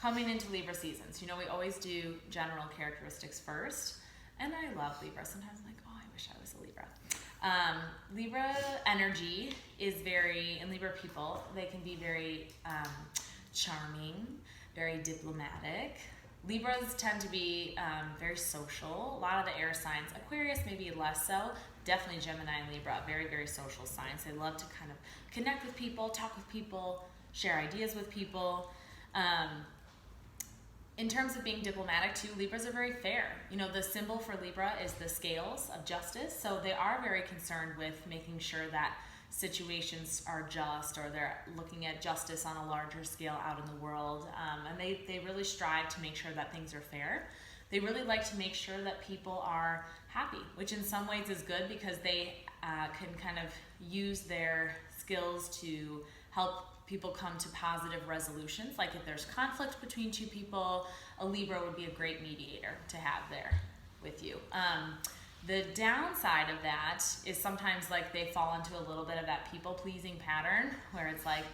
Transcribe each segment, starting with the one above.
coming into Libra seasons, you know, we always do general characteristics first. And I love Libra. Sometimes I'm like, oh, I wish I was a Libra. Libra energy is very, and Libra people, they can be very charming, very diplomatic. Libras tend to be very social. A lot of the air signs, Aquarius maybe less so, definitely Gemini and Libra, very, very social signs. They love to kind of connect with people, talk with people, share ideas with people. In terms of being diplomatic too, Libras are very fair. You know, the symbol for Libra is the scales of justice. So they are very concerned with making sure that situations are just, or they're looking at justice on a larger scale out in the world. And they really strive to make sure that things are fair. They really like to make sure that people are happy, which in some ways is good because they can kind of use their skills to help people come to positive resolutions. Like if there's conflict between two people, a Libra would be a great mediator to have there with you. The downside of that is sometimes like they fall into a little bit of that people-pleasing pattern where it's like,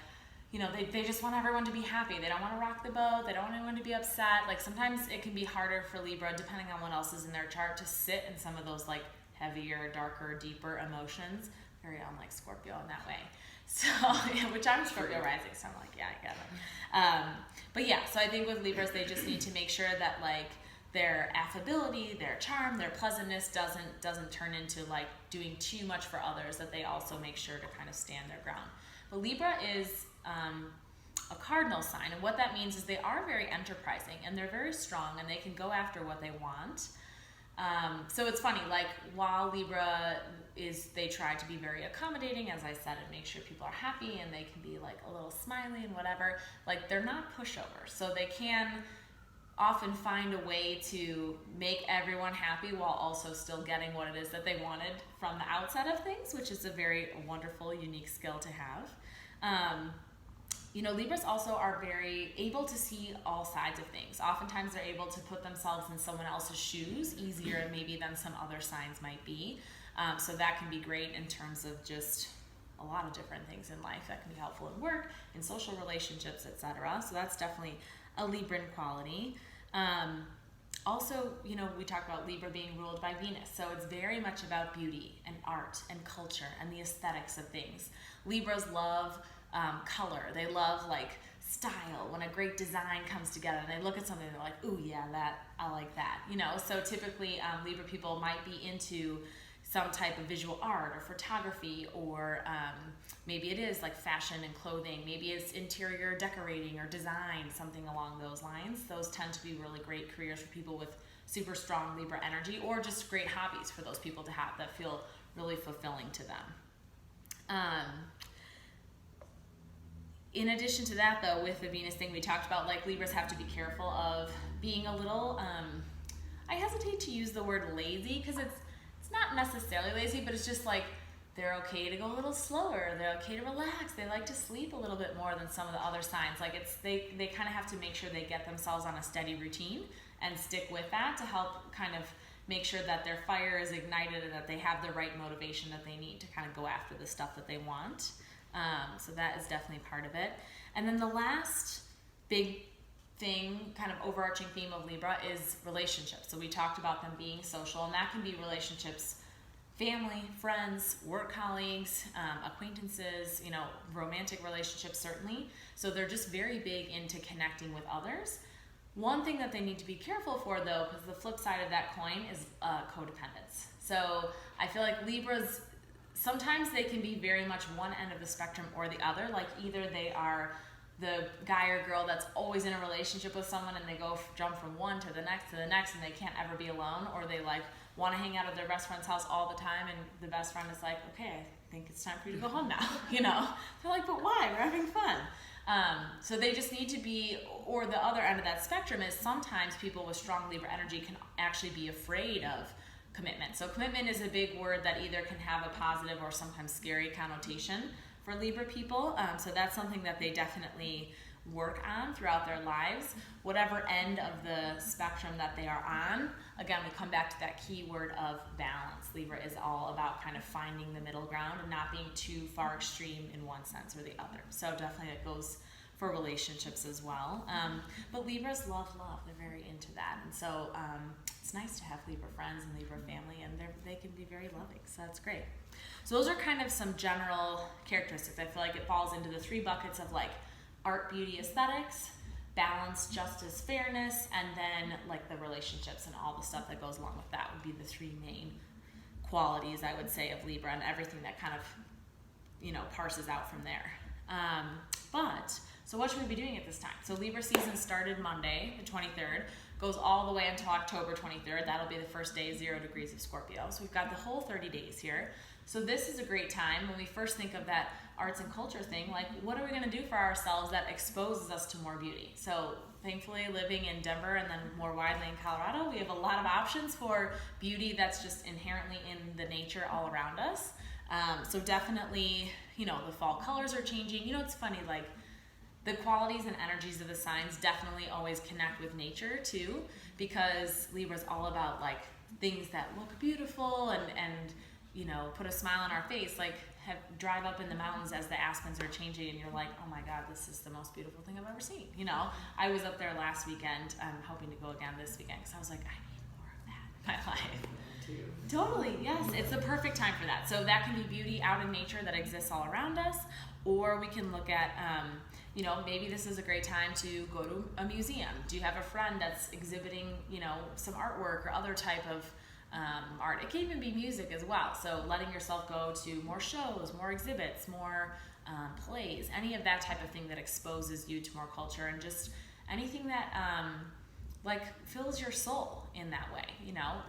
you know, they just want everyone to be happy. They don't want to rock the boat. They don't want anyone to be upset. Like sometimes it can be harder for Libra, depending on what else is in their chart, to sit in some of those like heavier, darker, deeper emotions. Very unlike Scorpio in that way. So, which I'm Scorpio rising, so I'm like, yeah, I get it. But yeah, so I think with Libras, they just need to make sure that like their affability, their charm, their pleasantness doesn't turn into like doing too much for others, that they also make sure to kind of stand their ground. But Libra is a cardinal sign, and what that means is they are very enterprising, and they're very strong, and they can go after what they want. So it's funny, like while Libra they try to be very accommodating, as I said, and make sure people are happy and they can be like a little smiley and whatever, like they're not pushovers. So they can often find a way to make everyone happy while also still getting what it is that they wanted from the outset of things, which is a very wonderful, unique skill to have. You know, Libras also are very able to see all sides of things. Oftentimes they're able to put themselves in someone else's shoes easier maybe than some other signs might be. So that can be great in terms of just a lot of different things in life that can be helpful in work, in social relationships, etc. So that's definitely a Libran quality. Also, you know, we talk about Libra being ruled by Venus. So it's very much about beauty and art and culture and the aesthetics of things. Libras love color. They love like style. When a great design comes together and they look at something, they're like, ooh, yeah, I like that. You know, so typically Libra people might be into some type of visual art or photography, or maybe it is like fashion and clothing. Maybe it's interior decorating or design, something along those lines. Those tend to be really great careers for people with super strong Libra energy, or just great hobbies for those people to have that feel really fulfilling to them. In addition to that, though, with the Venus thing we talked about, like Libras have to be careful of being a little, I hesitate to use the word lazy because it's not necessarily lazy, but it's just like they're okay to go a little slower. They're okay to relax. They like to sleep a little bit more than some of the other signs. Like they kind of have to make sure they get themselves on a steady routine and stick with that to help kind of make sure that their fire is ignited and that they have the right motivation that they need to kind of go after the stuff that they want. So that is definitely part of it. And then the last big thing, kind of overarching theme of Libra, is relationships. So we talked about them being social, and that can be relationships, family, friends, work colleagues, acquaintances, you know, romantic relationships certainly. So they're just very big into connecting with others. One thing that they need to be careful for, though, because the flip side of that coin is codependence. So I feel like Libras, sometimes they can be very much one end of the spectrum or the other. Like either they are the guy or girl that's always in a relationship with someone and they jump from one to the next and they can't ever be alone, or they like want to hang out at their best friend's house all the time and the best friend is like, okay, I think it's time for you to go home now. You know, they're like, but why? We're having fun. So they just need to be, or the other end of that spectrum is sometimes people with strong Libra energy can actually be afraid of commitment. So commitment is a big word that either can have a positive or sometimes scary connotation for Libra people. So that's something that they definitely work on throughout their lives. Whatever end of the spectrum that they are on, again, we come back to that key word of balance. Libra is all about kind of finding the middle ground and not being too far extreme in one sense or the other. So definitely it goes for relationships as well. But Libras love love. They're very into that. And so it's nice to have Libra friends and Libra family, and they can be very loving. So that's great. So those are kind of some general characteristics. I feel like it falls into the 3 buckets of like art, beauty, aesthetics, balance, justice, fairness, and then like the relationships and all the stuff that goes along with that would be the 3 main qualities, I would say, of Libra, and everything that kind of, parses out from there. So what should we be doing at this time? So Libra season started Monday, the 23rd, goes all the way until October 23rd. That'll be the first day, 0 degrees of Scorpio. So we've got the whole 30 days here. So this is a great time when we first think of that arts and culture thing, like what are we going to do for ourselves that exposes us to more beauty? So thankfully, living in Denver and then more widely in Colorado, we have a lot of options for beauty that's just inherently in the nature all around us. So definitely, the fall colors are changing. It's funny, like the qualities and energies of the signs definitely always connect with nature too, because Libra's all about like things that look beautiful and put a smile on our face, like drive up in the mountains as the aspens are changing and you're like, oh my God, this is the most beautiful thing I've ever seen. I was up there last weekend. I'm hoping to go again this weekend because I was like, I need more of that in my life. Totally, yes. It's the perfect time for that. So that can be beauty out in nature that exists all around us, or we can look at, maybe this is a great time to go to a museum. Do you have a friend that's exhibiting, some artwork or other type of art? It can even be music as well. So letting yourself go to more shows, more exhibits, more plays, any of that type of thing that exposes you to more culture, and just anything that fills your soul in that way.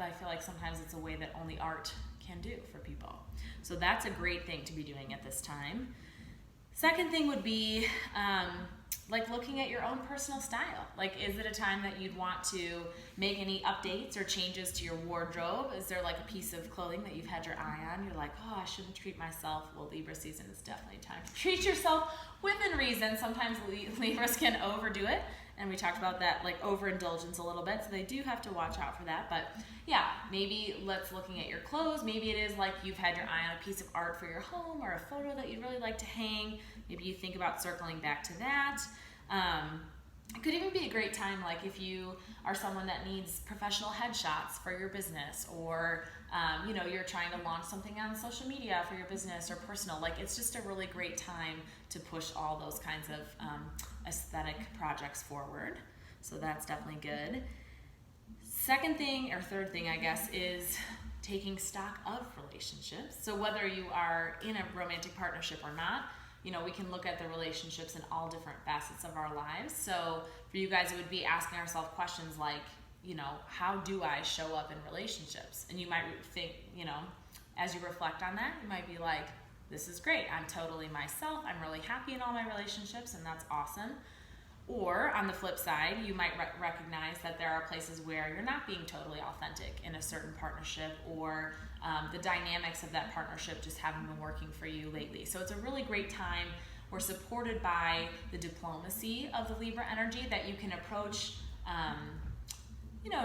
I feel like sometimes it's a way that only art can do for people. So that's a great thing to be doing at this time. Second thing would be looking at your own personal style. Like, is it a time that you'd want to make any updates or changes to your wardrobe? Is there like a piece of clothing that you've had your eye on? You're like, oh, I shouldn't treat myself. Well, Libra season is definitely time to treat yourself within reason. Sometimes Libras can overdo it. And we talked about that, like overindulgence a little bit. So they do have to watch out for that. But yeah, maybe let's looking at your clothes. Maybe it is like you've had your eye on a piece of art for your home or a photo that you'd really like to hang. Maybe you think about circling back to that. It could even be a great time, like if you are someone that needs professional headshots for your business, or you're trying to launch something on social media for your business or personal. Like, it's just a really great time to push all those kinds of aesthetic projects forward. So that's definitely good. Second thing, or third thing, I guess, is taking stock of relationships. So whether you are in a romantic partnership or not, we can look at the relationships in all different facets of our lives. So for you guys, it would be asking ourselves questions like, how do I show up in relationships? And you might think, as you reflect on that, you might be like, this is great. I'm totally myself. I'm really happy in all my relationships, and that's awesome. Or on the flip side, you might recognize that there are places where you're not being totally authentic in a certain partnership, or the dynamics of that partnership just haven't been working for you lately. So it's a really great time. We're supported by the diplomacy of the Libra energy that you can approach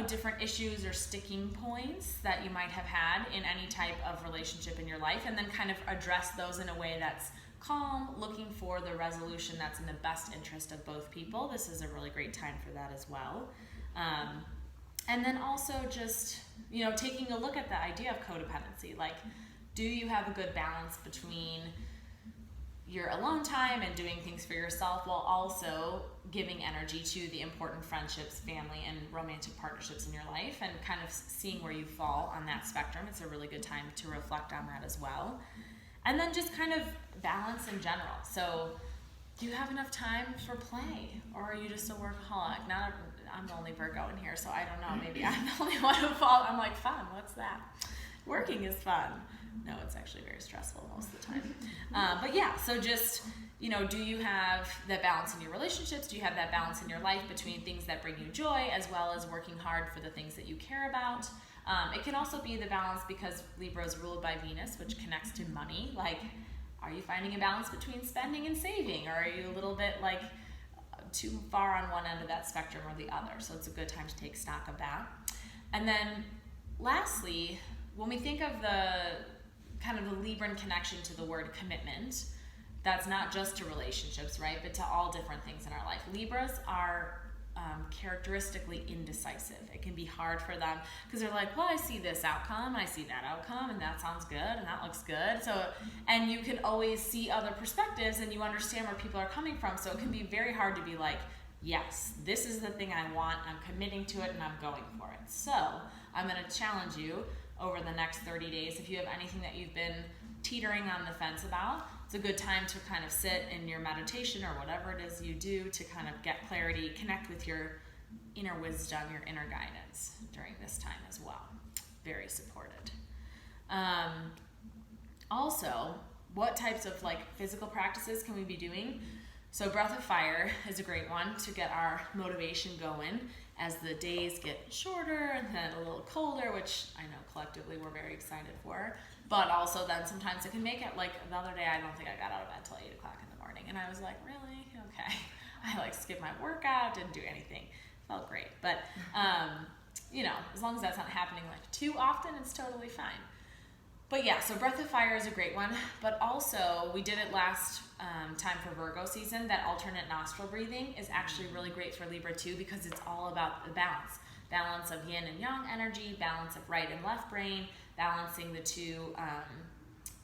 different issues or sticking points that you might have had in any type of relationship in your life, and then kind of address those in a way that's calm, looking for the resolution that's in the best interest of both people. This is a really great time for that as well. And then also just, taking a look at the idea of codependency. Like, do you have a good balance between your alone time and doing things for yourself while also giving energy to the important friendships, family, and romantic partnerships in your life, and kind of seeing where you fall on that spectrum? It's a really good time to reflect on that as well. And then just kind of balance in general. So do you have enough time for play, or are you just a workaholic? I'm the only Virgo in here, so I don't know. Maybe I'm the only one who falls. I'm like, fun, what's that? Working is fun. No, it's actually very stressful most of the time. But yeah, so just, do you have that balance in your relationships? Do you have that balance in your life between things that bring you joy as well as working hard for the things that you care about? It can also be the balance because Libra is ruled by Venus, which connects to money. Like, are you finding a balance between spending and saving? Or are you a little bit like too far on one end of that spectrum or the other? So it's a good time to take stock of that. And then lastly, when we think of the kind of the Libran connection to the word commitment, That's not just to relationships, right? But to all different things in our life. Libras are characteristically indecisive. It can be hard for them because they're like, well, I see this outcome, I see that outcome, and that sounds good, and that looks good. So, and you can always see other perspectives, and you understand where people are coming from. So it can be very hard to be like, yes, this is the thing I want, I'm committing to it, and I'm going for it. So I'm going to challenge you over the next 30 days. If you have anything that you've been teetering on the fence about, it's a good time to kind of sit in your meditation or whatever it is you do to kind of get clarity, connect with your inner wisdom, your inner guidance during this time as well. Very supported. Also, what types of like physical practices can we be doing? So Breath of Fire is a great one to get our motivation going as the days get shorter and then a little colder, which I know collectively we're very excited for. But also then sometimes it can make it, like the other day I don't think I got out of bed till 8 o'clock in the morning. And I was like, really? Okay. I like skipped my workout, didn't do anything. Felt great. But, you know, as long as that's not happening like too often, it's totally fine. But yeah, so Breath of Fire is a great one. But also, we did it last time for Virgo season. That alternate nostril breathing is actually really great for Libra too, because it's all about the balance. Balance of yin and yang energy, balance of right and left brain, balancing the two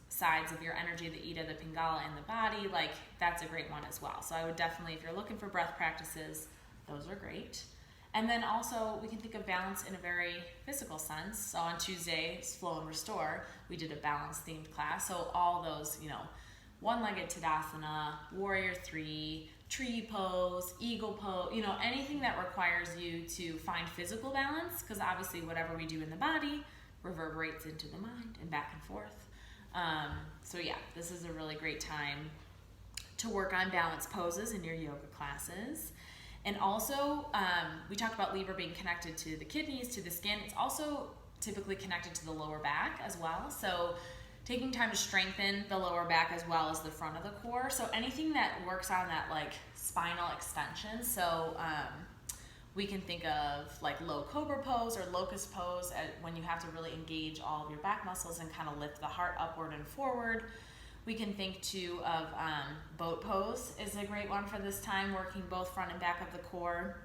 sides of your energy, the Ida, the Pingala, and the body. Like, that's a great one as well. So I would definitely, if you're looking for breath practices, those are great. And then also, we can think of balance in a very physical sense. So on Tuesday's Flow and Restore, we did a balance-themed class. So all those, you know, one-legged Tadasana, Warrior 3, tree pose, eagle pose, you know, anything that requires you to find physical balance, because obviously whatever we do in the body reverberates into the mind and back and forth. So yeah, this is a really great time to work on balance poses in your yoga classes. And also, we talked about Libra being connected to the kidneys, to the skin. It's also typically connected to the lower back as well. So taking time to strengthen the lower back as well as the front of the core. So anything that works on that like spinal extension. So we can think of like low cobra pose or locust pose when you have to really engage all of your back muscles and kind of lift the heart upward and forward. We can think too of boat pose is a great one for this time, working both front and back of the core.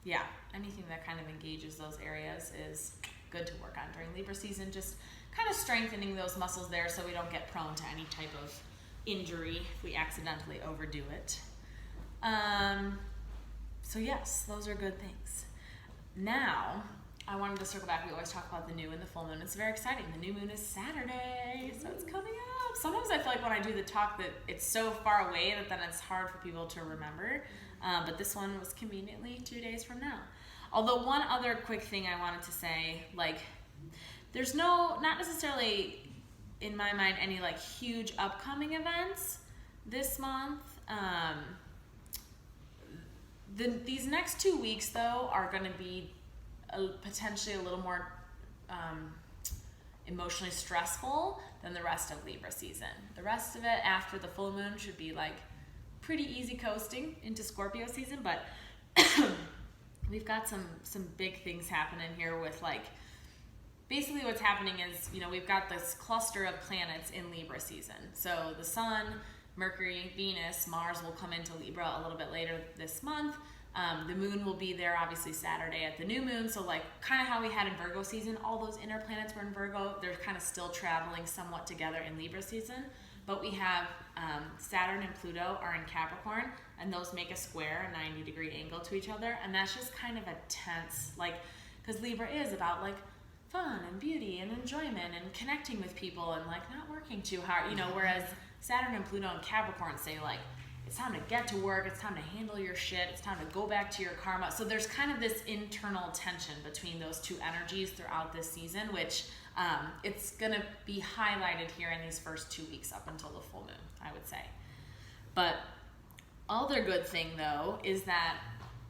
Yeah, anything that kind of engages those areas is good to work on during Libra season, just kind of strengthening those muscles there so we don't get prone to any type of injury if we accidentally overdo it. So yes, those are good things. Now, I wanted to circle back. We always talk about the new and the full moon. It's very exciting. The new moon is Saturday, so it's coming up. Sometimes I feel like when I do the talk that it's so far away that then it's hard for people to remember. But this one was conveniently 2 days from now. Although one other quick thing I wanted to say, like, there's not necessarily, in my mind, any like huge upcoming events this month. These next 2 weeks, though, are going to be potentially a little more emotionally stressful than the rest of Libra season. The rest of it after the full moon should be like pretty easy coasting into Scorpio season, but we've got some big things happening here with like, basically what's happening is, you know, we've got this cluster of planets in Libra season. So the Sun, Mercury, Venus, Mars will come into Libra a little bit later this month. The moon will be there obviously Saturday at the new moon. So like kind of how we had in Virgo season, all those inner planets were in Virgo. They're kind of still traveling somewhat together in Libra season. But we have Saturn and Pluto are in Capricorn, and those make a square, a 90-degree angle to each other. And that's just kind of a tense, like, because Libra is about like fun and beauty and enjoyment and connecting with people and like not working too hard, you know, whereas Saturn and Pluto and Capricorn say like, it's time to get to work, it's time to handle your shit, it's time to go back to your karma. So there's kind of this internal tension between those two energies throughout this season, which it's gonna be highlighted here in these first 2 weeks up until the full moon, I would say. But other good thing though is that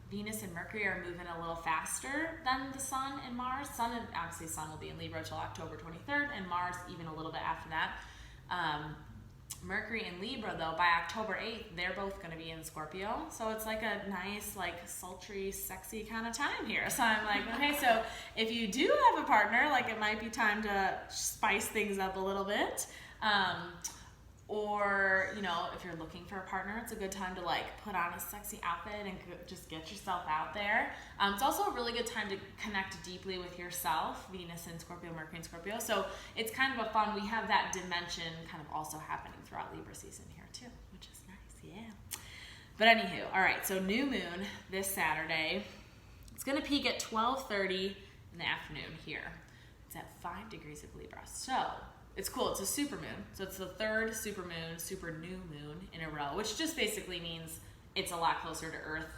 Venus and Mercury are moving a little faster than the Sun and Mars. Obviously Sun will be in Libra till October 23rd, and Mars even a little bit after that. Mercury and Libra, though, by October 8th, they're both going to be in Scorpio. So it's like a nice, like, sultry, sexy kind of time here. So I'm like, okay, so if you do have a partner, like, it might be time to spice things up a little bit. Or, you know, if you're looking for a partner, it's a good time to like put on a sexy outfit and just get yourself out there. It's also a really good time to connect deeply with yourself, Venus in Scorpio, Mercury in Scorpio. So it's kind of a fun, we have that dimension kind of also happening throughout Libra season here too, which is nice, yeah. But anywho, all right, so new moon this Saturday. It's going to peak at 12:30 in the afternoon here. It's at 5 degrees of Libra. So it's cool. It's a super moon. So it's the third super new moon in a row, which just basically means it's a lot closer to Earth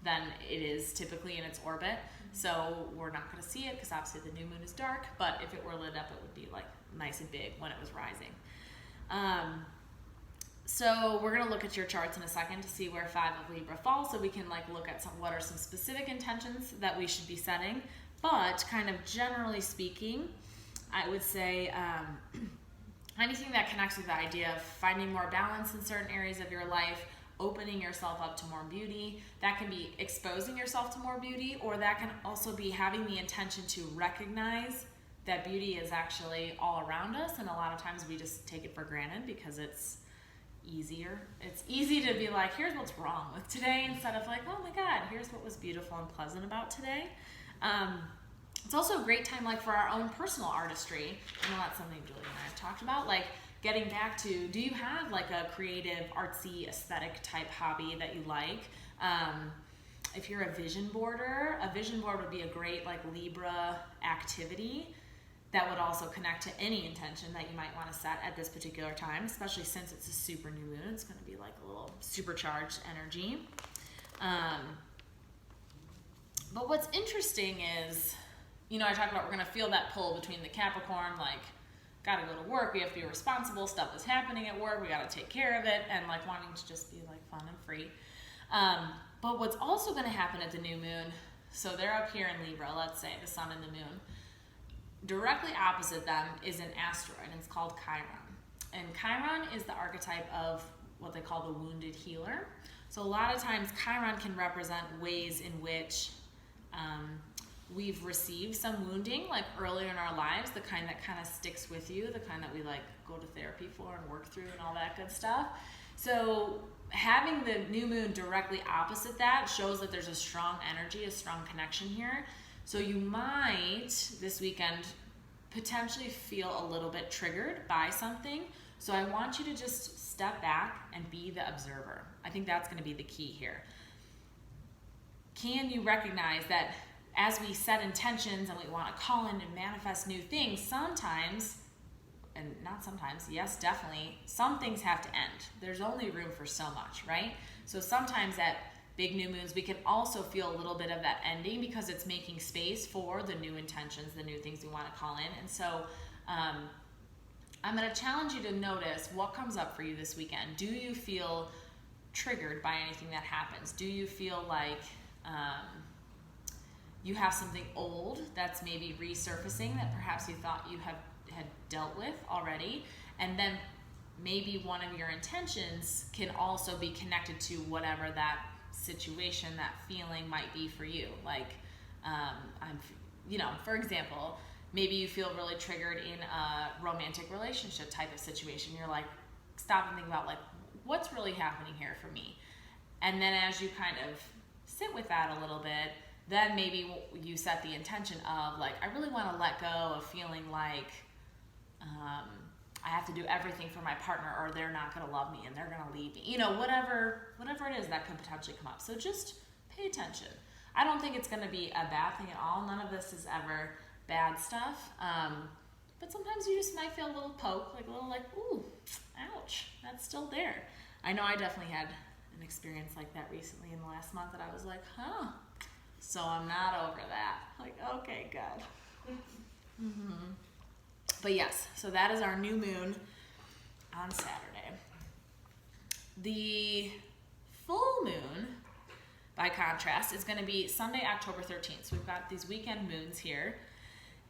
than it is typically in its orbit. So we're not going to see it because obviously the new moon is dark, but if it were lit up, it would be like nice and big when it was rising. So we're going to look at your charts in a second to see where 5 of Libra falls, so we can like look at what are some specific intentions that we should be setting. But kind of generally speaking, I would say anything that connects with the idea of finding more balance in certain areas of your life, opening yourself up to more beauty. That can be exposing yourself to more beauty, or that can also be having the intention to recognize that beauty is actually all around us, and a lot of times we just take it for granted because it's easier. It's easy to be like, here's what's wrong with today, instead of like, oh my God, here's what was beautiful and pleasant about today. It's also a great time like for our own personal artistry. I know that's something Julie and I have talked about, like getting back to, do you have like a creative, artsy, aesthetic type hobby that you like? If you're a vision boarder, a vision board would be a great like Libra activity that would also connect to any intention that you might want to set at this particular time, especially since it's a super new moon. It's going to be like a little supercharged energy. But what's interesting is, you know, I talked about we're going to feel that pull between the Capricorn, like, got to go to work, we have to be responsible, stuff is happening at work, we got to take care of it, and like wanting to just be like fun and free. But what's also going to happen at the new moon, so they're up here in Libra, let's say, the sun and the moon. Directly opposite them is an asteroid, and it's called Chiron. And Chiron is the archetype of what they call the wounded healer. So a lot of times Chiron can represent ways in which we've received some wounding, like earlier in our lives, the kind that kind of sticks with you, the kind that we like go to therapy for and work through and all that good stuff. So having the new moon directly opposite that shows that there's a strong energy, a strong connection here. So you might, this weekend, potentially feel a little bit triggered by something. So I want you to just step back and be the observer. I think that's going to be the key here. Can you recognize that as we set intentions and we want to call in and manifest new things, sometimes, and not sometimes, yes, definitely, some things have to end. There's only room for so much, right? So sometimes at big new moons, we can also feel a little bit of that ending because it's making space for the new intentions, the new things we want to call in. And so I'm going to challenge you to notice what comes up for you this weekend. Do you feel triggered by anything that happens? Do you feel like you have something old that's maybe resurfacing that perhaps you thought you had dealt with already? And then maybe one of your intentions can also be connected to whatever that situation, that feeling might be for you. Like, for example, maybe you feel really triggered in a romantic relationship type of situation. You're like, stop and think about like, what's really happening here for me? And then as you kind of sit with that a little bit, then maybe you set the intention of like, I really want to let go of feeling like I have to do everything for my partner or they're not going to love me and they're going to leave me. You know, whatever it is that could potentially come up. So just pay attention. I don't think it's going to be a bad thing at all. None of this is ever bad stuff. But sometimes you just might feel a little poke, like a little like, ooh, ouch, that's still there. I know I definitely had an experience like that recently in the last month that I was like, huh, so I'm not over that. Like, okay, good. Mm-hmm. But yes, so that is our new moon on Saturday. The full moon, by contrast, is going to be Sunday, October 13th. So we've got these weekend moons here.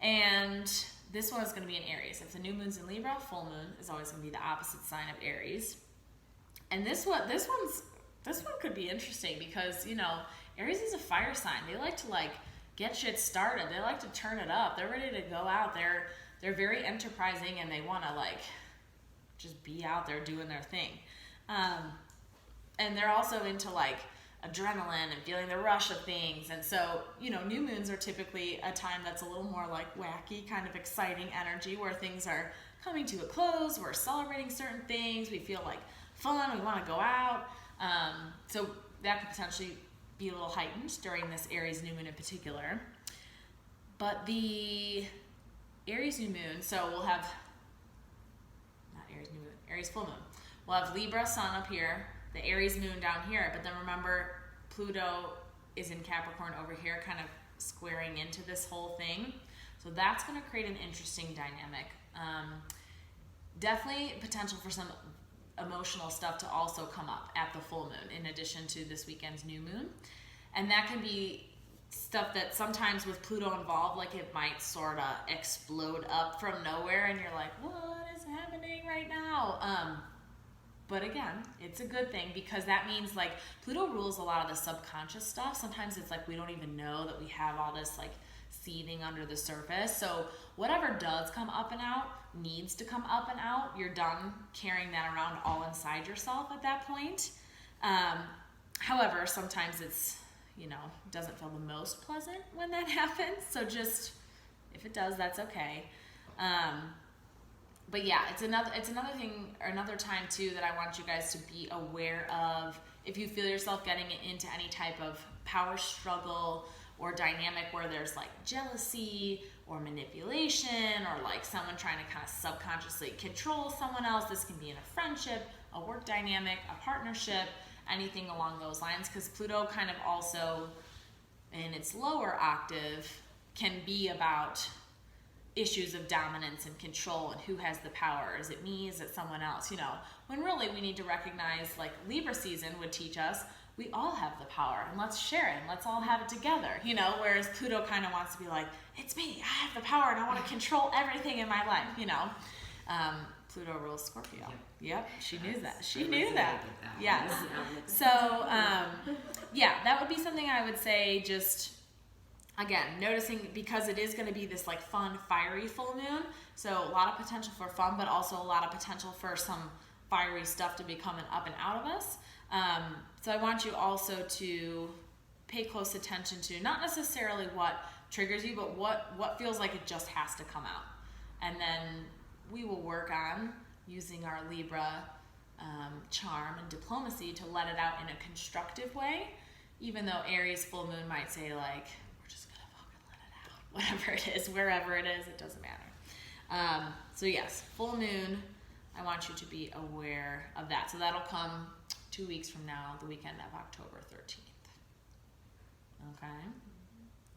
And this one is going to be in Aries. If the new moon's in Libra, full moon is always going to be the opposite sign of Aries. And this one could be interesting because, you know, Aries is a fire sign. They like to like get shit started. They like to turn it up. They're ready to go out. They're very enterprising and they want to like just be out there doing their thing. And they're also into like adrenaline and feeling the rush of things. And so, you know, new moons are typically a time that's a little more like wacky, kind of exciting energy where things are coming to a close. We're celebrating certain things. We feel like fun. We want to go out. So that could potentially be a little heightened during this Aries new moon in particular. But the Aries new moon, so we'll have, not Aries new moon, Aries full moon. We'll have Libra sun up here, the Aries moon down here, but then remember Pluto is in Capricorn over here, kind of squaring into this whole thing. So that's going to create an interesting dynamic. Definitely potential for some emotional stuff to also come up at the full moon in addition to this weekend's new moon. And that can be stuff that sometimes with Pluto involved, like it might sort of explode up from nowhere and you're like, what is happening right now? But again, it's a good thing because that means like Pluto rules a lot of the subconscious stuff. Sometimes it's like we don't even know that we have all this like seething under the surface. So whatever does come up and out needs to come up and out. You're done carrying that around all inside yourself at that point. However, sometimes it's, you know, doesn't feel the most pleasant when that happens. So just, if it does, that's okay. But yeah, it's another thing, or another time too, that I want you guys to be aware of. If you feel yourself getting into any type of power struggle or dynamic where there's like jealousy or manipulation or like someone trying to kind of subconsciously control someone else, this can be in a friendship, a work dynamic, a partnership, anything along those lines, because Pluto kind of also in its lower octave can be about issues of dominance and control and who has the power. Is it me? Is it someone else? You know, when really we need to recognize, like Libra season would teach us, we all have the power and let's share it and let's all have it together, you know, whereas Pluto kind of wants to be like, it's me, I have the power and I want to control everything in my life, you know. Pluto rules Scorpio. Yep, she knew that. She knew that. Yes. So, yeah, that would be something I would say just, again, noticing because it is going to be this like fun, fiery full moon. So a lot of potential for fun, but also a lot of potential for some fiery stuff to be coming up and out of us. So I want you also to pay close attention to not necessarily what triggers you, but what feels like it just has to come out. And then we will work on using our Libra charm and diplomacy to let it out in a constructive way, even though Aries full moon might say like, we're just gonna fucking let it out. Whatever it is, wherever it is, it doesn't matter. So yes, full moon, I want you to be aware of that. So that'll come 2 weeks from now, the weekend of October 13th. Okay?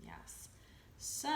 Yes. So